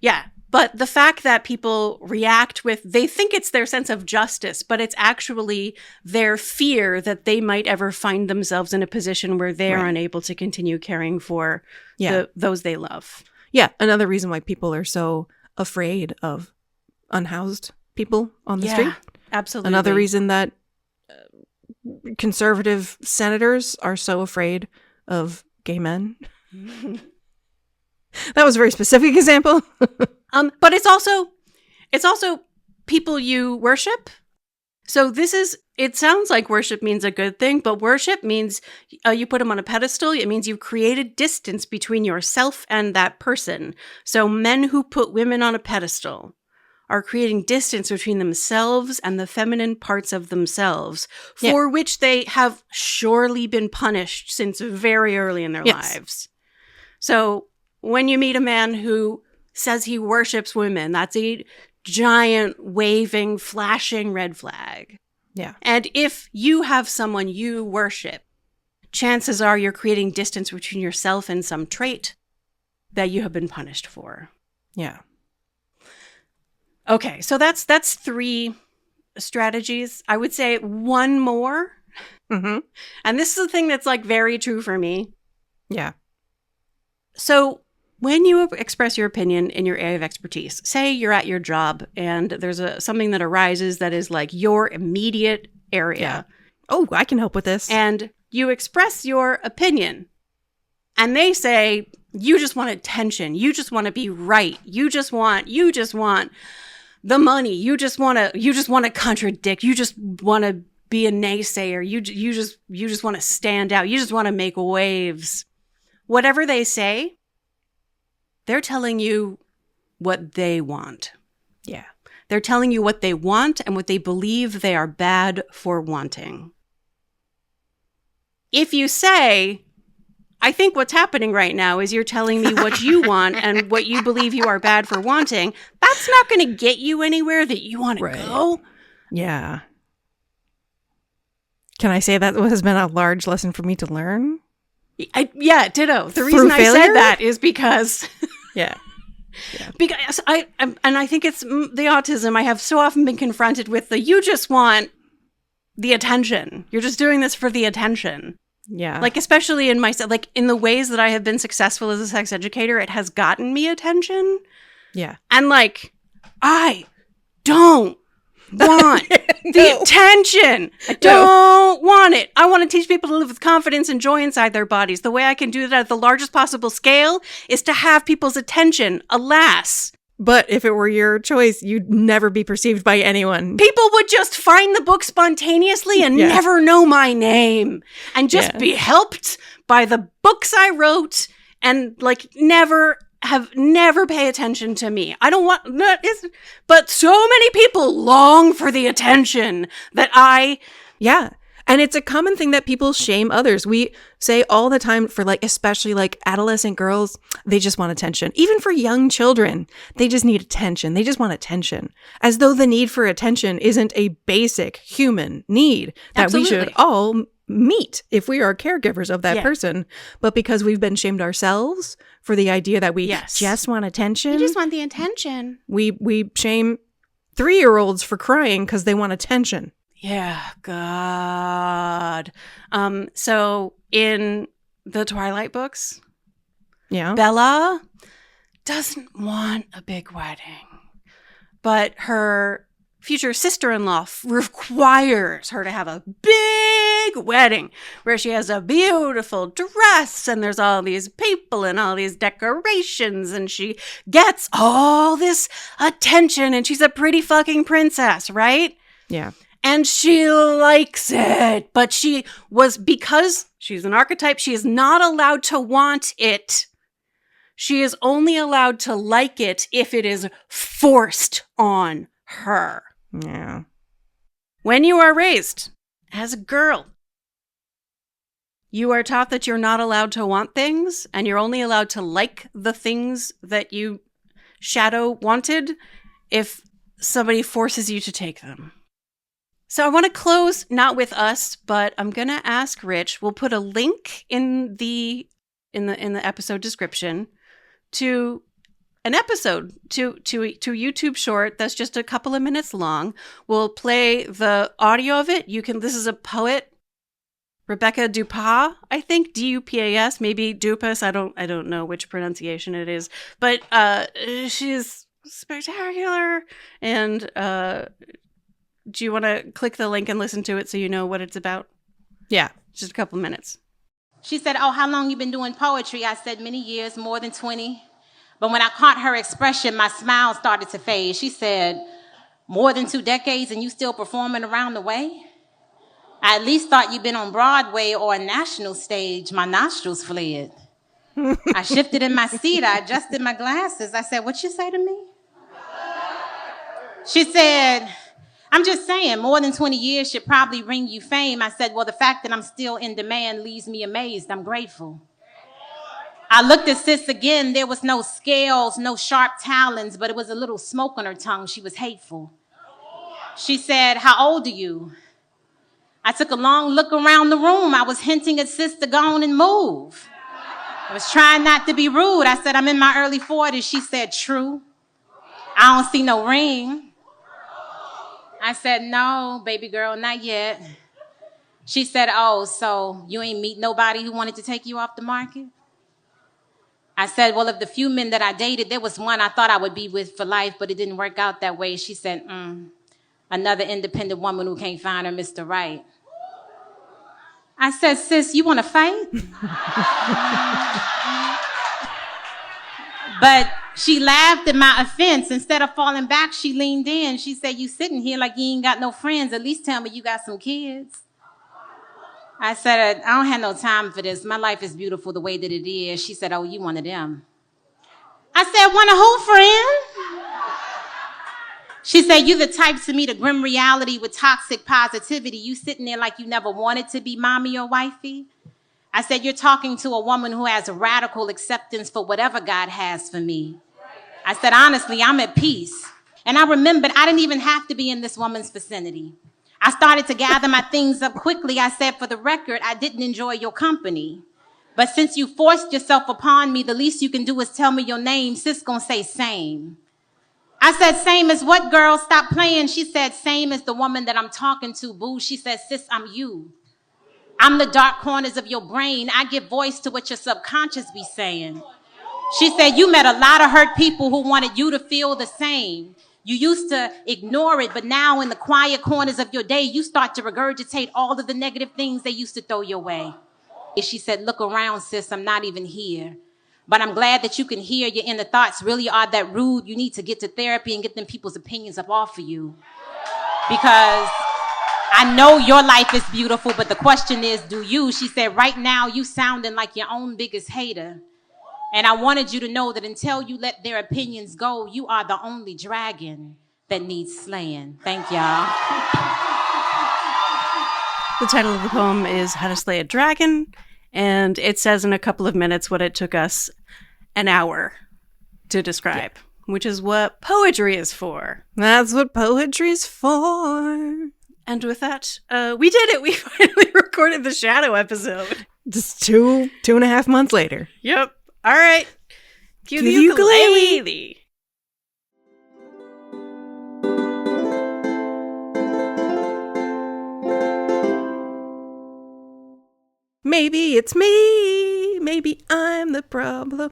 S1: Yeah. But the fact that people react with, they think it's their sense of justice, but it's actually their fear that they might ever find themselves in a position where they are unable to continue caring for those they love.
S2: Yeah. Another reason why people are so afraid of unhoused people on the street.
S1: Absolutely.
S2: Another reason that conservative senators are so afraid of gay men. That was a very specific example.
S1: But it's also people you worship. So it sounds like worship means a good thing, but worship means you put them on a pedestal. It means you've created distance between yourself and that person. So men who put women on a pedestal are creating distance between themselves and the feminine parts of themselves, for which they have surely been punished since very early in their lives. So when you meet a man who says he worships women, that's a giant, waving, flashing red flag.
S2: Yeah.
S1: And if you have someone you worship, chances are you're creating distance between yourself and some trait that you have been punished for.
S2: Yeah.
S1: Okay, so that's 3 strategies. I would say one more.
S2: Mm-hmm.
S1: And this is the thing that's like very true for me.
S2: Yeah.
S1: So when you express your opinion in your area of expertise, say you're at your job and there's something that arises that is like your immediate area.
S2: Yeah. Oh, I can help with this.
S1: And you express your opinion. And they say, you just want attention. You just want to be right. You just want the money. You just want to contradict. You just want to be a naysayer. You just want to stand out. You just want to make waves. Whatever they say, they're telling you what they want.
S2: Yeah.
S1: They're telling you what they want and what they believe they are bad for wanting. If you say, I think what's happening right now is you're telling me what you want and what you believe you are bad for wanting, that's not going to get you anywhere that you want to go.
S2: Yeah. Can I say that has been a large lesson for me to learn?
S1: Yeah, ditto. The reason I said that is because...
S2: Yeah.
S1: Because I think it's the autism. I have so often been confronted with you just want the attention. You're just doing this for the attention.
S2: Yeah.
S1: Like, especially in myself, like in the ways that I have been successful as a sex educator, it has gotten me attention.
S2: Yeah.
S1: And like, I don't want the attention. I don't want it. I want to teach people to live with confidence and joy inside their bodies. The way I can do that at the largest possible scale is to have people's attention. Alas.
S2: But if it were your choice, you'd never be perceived by anyone.
S1: People would just find the book spontaneously and never know my name and just be helped by the books I wrote and like never pay attention to me. I don't want but so many people long for the attention that
S2: Yeah. And it's a common thing that people shame others. We say all the time for like, especially like adolescent girls, they just want attention. Even for young children, they just need attention. They just want attention. As though the need for attention isn't a basic human need that we should all meet if we are caregivers of that person. But because we've been shamed ourselves for the idea that we just want attention.
S1: You just want the attention.
S2: We shame 3-year-olds for crying because they want attention.
S1: Yeah, God. So in the Twilight books, Bella doesn't want a big wedding, but her future sister-in-law requires her to have a big wedding where she has a beautiful dress and there's all these people and all these decorations and she gets all this attention and she's a pretty fucking princess, right?
S2: Yeah.
S1: And she likes it, but because she's an archetype, she is not allowed to want it. She is only allowed to like it if it is forced on her.
S2: Yeah.
S1: When you are raised as a girl, you are taught that you're not allowed to want things and you're only allowed to like the things that you shadow wanted if somebody forces you to take them. So I want to close not with us, but I'm going to ask Rich. We'll put a link in the episode description to an episode to a YouTube short that's just a couple of minutes long. We'll play the audio of it. This is a poet, Rebecca Dupas, I think, Dupas, maybe Dupas. I don't know which pronunciation it is, but she's spectacular. And do you want to click the link and listen to it so you know what it's about?
S2: Yeah.
S1: Just a couple minutes.
S3: She said, oh, how long you been doing poetry? I said, many years, more than 20. But when I caught her expression, my smile started to fade. She said, more than 2 decades and you still performing around the way? I at least thought you'd been on Broadway or a national stage. My nostrils fled. I shifted in my seat. I adjusted my glasses. I said, what you say to me? She said, I'm just saying, more than 20 years should probably bring you fame. I said, well, the fact that I'm still in demand leaves me amazed. I'm grateful. I looked at sis again. There was no scales, no sharp talons, but it was a little smoke on her tongue. She was hateful. She said, how old are you? I took a long look around the room. I was hinting at sis to go on and move. I was trying not to be rude. I said, I'm in my early 40s. She said, true. I don't see no ring. I said, no, baby girl, not yet. She said, oh, so you ain't meet nobody who wanted to take you off the market? I said, well, of the few men that I dated, there was one I thought I would be with for life, but it didn't work out that way. She said, another independent woman who can't find her Mr. Right. I said, sis, you want to fight? But she laughed at my offense. Instead of falling back, she leaned in. She said, you sitting here like you ain't got no friends. At least tell me you got some kids. I said, I don't have no time for this. My life is beautiful the way that it is. She said, oh, you one of them. I said, one of who, friend? She said, you the type to meet a grim reality with toxic positivity. You sitting there like you never wanted to be mommy or wifey. I said, you're talking to a woman who has a radical acceptance for whatever God has for me. I said, honestly, I'm at peace. And I remembered I didn't even have to be in this woman's vicinity. I started to gather my things up quickly. I said, for the record, I didn't enjoy your company. But since you forced yourself upon me, the least you can do is tell me your name. Sis gonna say same. I said, same as what, girl? Stop playing. She said, same as the woman that I'm talking to, boo. She said, sis, I'm you. I'm the dark corners of your brain. I give voice to what your subconscious be saying. She said, you met a lot of hurt people who wanted you to feel the same. You used to ignore it, but now in the quiet corners of your day, you start to regurgitate all of the negative things they used to throw your way. She said, look around, sis, I'm not even here. But I'm glad that you can hear your inner thoughts really are that rude. You need to get to therapy and get them people's opinions up off of you. Because I know your life is beautiful, but the question is, do you? She said, right now, you sounding like your own biggest hater. And I wanted you to know that until you let their opinions go, you are the only dragon that needs slaying. Thank y'all.
S1: The title of the poem is How to Slay a Dragon, and it says in a couple of minutes what it took us an hour to describe, which is what poetry is for.
S2: That's what poetry's for.
S1: And with that, we did it. We finally recorded the Shadow episode.
S2: Just two and a half months later.
S1: Yep. All right. Cue the
S2: ukulele.
S1: ukulele.
S2: Maybe it's me. Maybe I'm the problem.